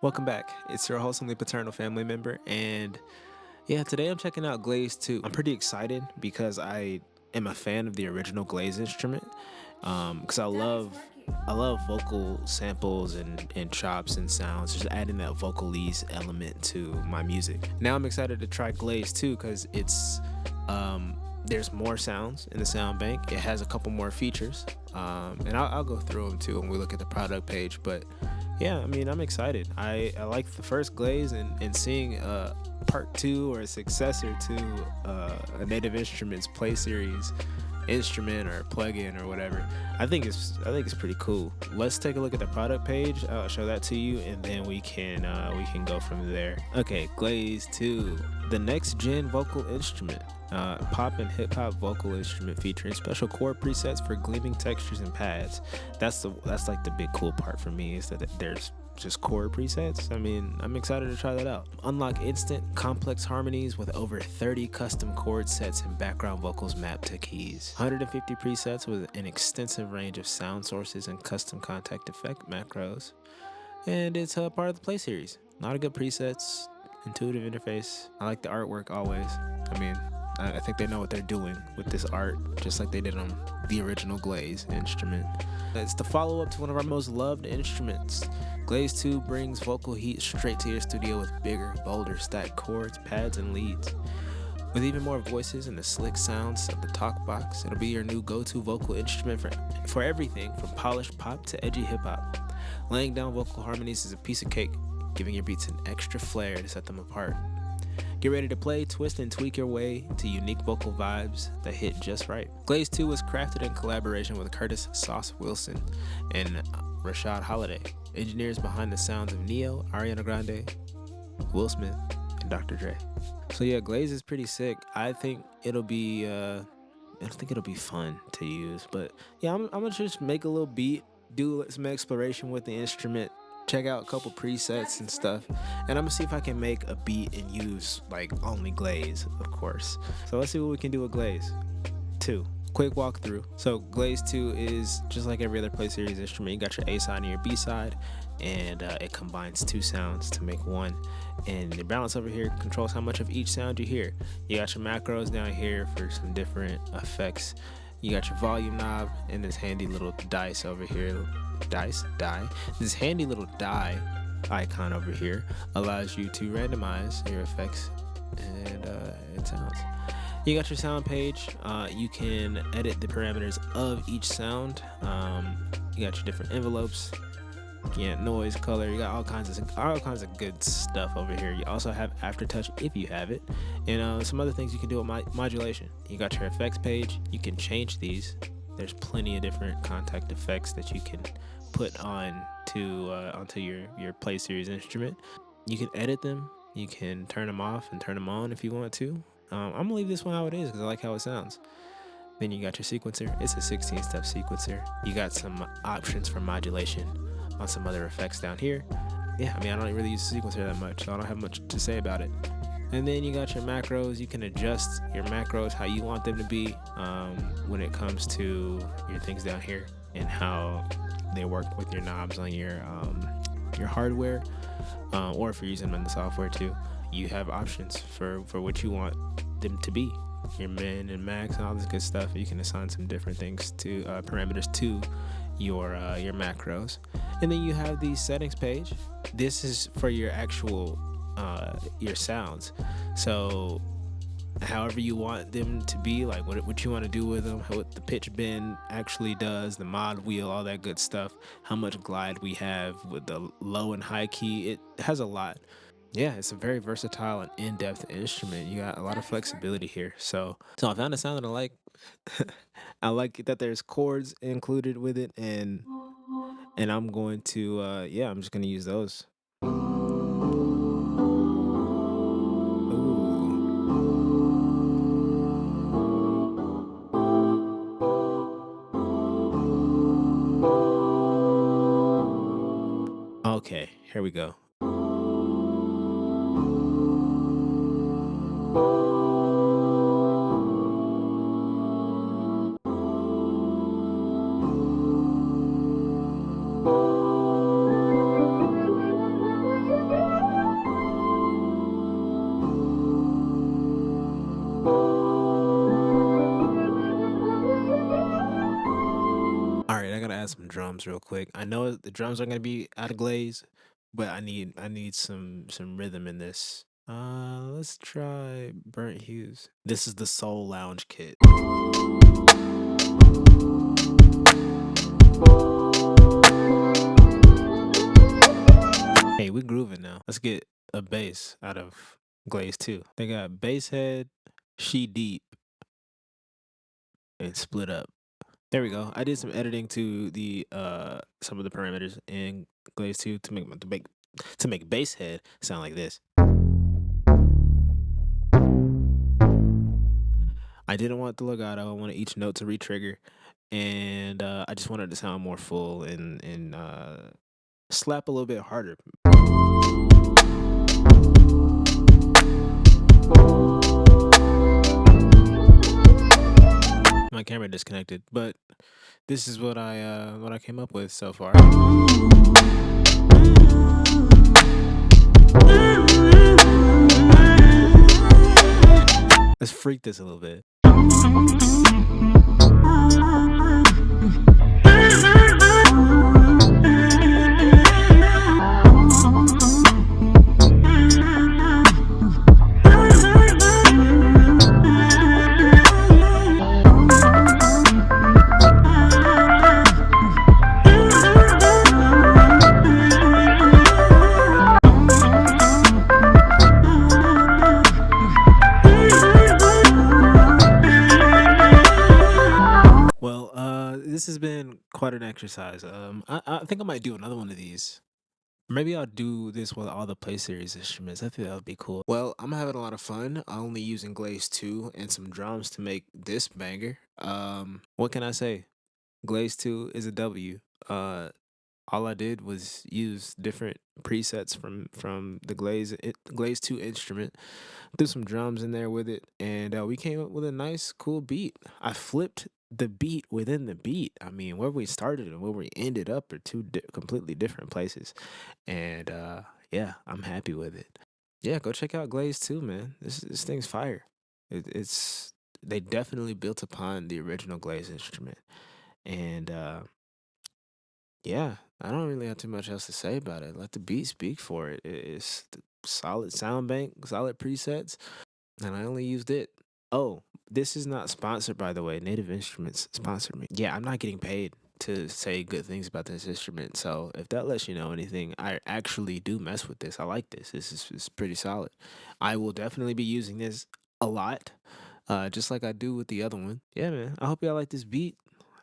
Welcome back. It's your wholesomely paternal family member, and yeah, today I'm checking out Glaze 2. I'm pretty excited because I am a fan of the original Glaze instrument. Because I love vocal samples and chops and sounds, just adding that vocalese element to my music. Now I'm excited to try Glaze 2 because there's more sounds in the sound bank. It has a couple more features, and I'll go through them too when we look at the product page. But yeah, I mean, I'm excited. I like the first Glaze, and seeing part two or a successor to a Native Instruments Play Series instrument or plugin or whatever. I think it's pretty cool. Let's take a look at the product page. I'll show that to you, and then we can go from there. Okay, Glaze 2, the next gen vocal instrument. Pop and hip hop vocal instrument featuring special chord presets for gleaming textures and pads. That's like the big cool part for me, is that there's just chord presets. I mean, I'm excited to try that out. Unlock instant complex harmonies with over 30 custom chord sets and background vocals mapped to keys. 150 presets with an extensive range of sound sources and custom kontakt effect macros. And it's a part of the Play series. A lot of good presets, intuitive interface. I like the artwork always. I mean, I think they know what they're doing with this art, just like they did on the original Glaze instrument. It's the follow-up to one of our most loved instruments. Glaze 2 brings vocal heat straight to your studio with bigger, bolder stacked chords, pads, and leads. With even more voices and the slick sounds of the talk box, it'll be your new go-to vocal instrument for everything from polished pop to edgy hip-hop. Laying down vocal harmonies is a piece of cake, giving your beats an extra flair to set them apart. Get ready to play, twist, and tweak your way to unique vocal vibes that hit just right. Glaze 2 was crafted in collaboration with Curtis Sauce Wilson and Rashad Holiday, engineers behind the sounds of Neo, Ariana Grande, Will Smith, and Dr. Dre. So yeah, Glaze is pretty sick. I think it'll be fun to use. But yeah, I'm gonna just make a little beat, do some exploration with the instrument, check out a couple presets and stuff, and I'm gonna see if I can make a beat and use like only Glaze, of course. So let's see what we can do with Glaze 2. Quick walkthrough. So Glaze 2 is just like every other Play Series instrument. You got your A side and your B side, and it combines two sounds to make one. And the balance over here controls how much of each sound you hear. You got your macros down here for some different effects. You got your volume knob and this handy little dice over here. Die. This handy little die icon over here allows you to randomize your effects and sounds. You got your sound page. You can edit the parameters of each sound. You got your different envelopes. Yeah, noise, color. You got all kinds of good stuff over here. You also have aftertouch if you have it, and some other things you can do with modulation. You got your effects page. You can change these. There's plenty of different kontakt effects that you can put onto your Play Series instrument. You can edit them. You can turn them off and turn them on if you want to. I'm gonna leave this one how it is because I like how it sounds. Then you got your sequencer. It's a 16-step sequencer. You got some options for modulation on some other effects down here. Yeah, I mean, I don't really use the sequencer that much, so I don't have much to say about it. And then you got your macros. You can adjust your macros how you want them to be when it comes to your things down here and how they work with your knobs on your hardware, or if you're using them in the software too. You have options for what you want them to be. Your min and max and all this good stuff. You can assign some different things to parameters to your macros. And then you have the settings page. This is for your actual your sounds. So however you want them to be, like what you want to do with them, what the pitch bend actually does, the mod wheel, all that good stuff, how much glide we have with the low and high key. It has a lot. Yeah, it's a very versatile and in-depth instrument. You got a lot of flexibility here. So I found a sound that I like. I like that there's chords included with it, and I'm going to I'm just gonna use those. Okay, here we go. add some drums real quick. I know the drums are gonna be out of glaze, but I need some rhythm in this. Let's try Burnt Hues. This is the Soul Lounge kit. Hey, we grooving now. Let's get a bass out of Glaze 2. They got bass head, she deep, and split up. There we go. I did some editing to the some of the parameters in Glaze 2 to make bass head sound like this. I didn't want the legato. I wanted each note to re-trigger, and I just wanted it to sound more full and slap a little bit harder. My camera disconnected, but this is what I came up with so far. Let's freak this a little bit. Well, this has been quite an exercise. I think I might do another one of these. Maybe I'll do this with all the Play Series instruments. I think that would be cool. Well, I'm having a lot of fun. Only using Glaze 2 and some drums to make this banger. What can I say? Glaze 2 is a W. All I did was use different presets from the Glaze 2 instrument, threw some drums in there with it, and we came up with a nice, cool beat. I flipped the beat within the beat. I mean, where we started and where we ended up are two completely different places, and yeah, I'm happy with it. Yeah, go check out Glaze 2, man. This thing's fire. It's they definitely built upon the original Glaze instrument, and yeah, I don't really have too much else to say about it. Let the beat speak for it. It's solid sound bank, solid presets, and I only used it. Oh, this is not sponsored, by the way. Native Instruments sponsored me. Yeah, I'm not getting paid to say good things about this instrument. So if that lets you know anything, I actually do mess with this. I like this. This is pretty solid. I will definitely be using this a lot, just like I do with the other one. Yeah, man. I hope y'all like this beat.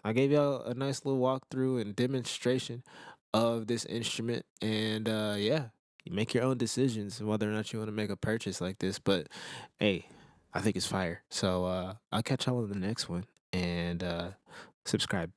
I gave y'all a nice little walkthrough and demonstration of this instrument, and yeah, you make your own decisions whether or not you want to make a purchase like this. But hey, I think it's fire. So I'll catch y'all on the next one, and subscribe.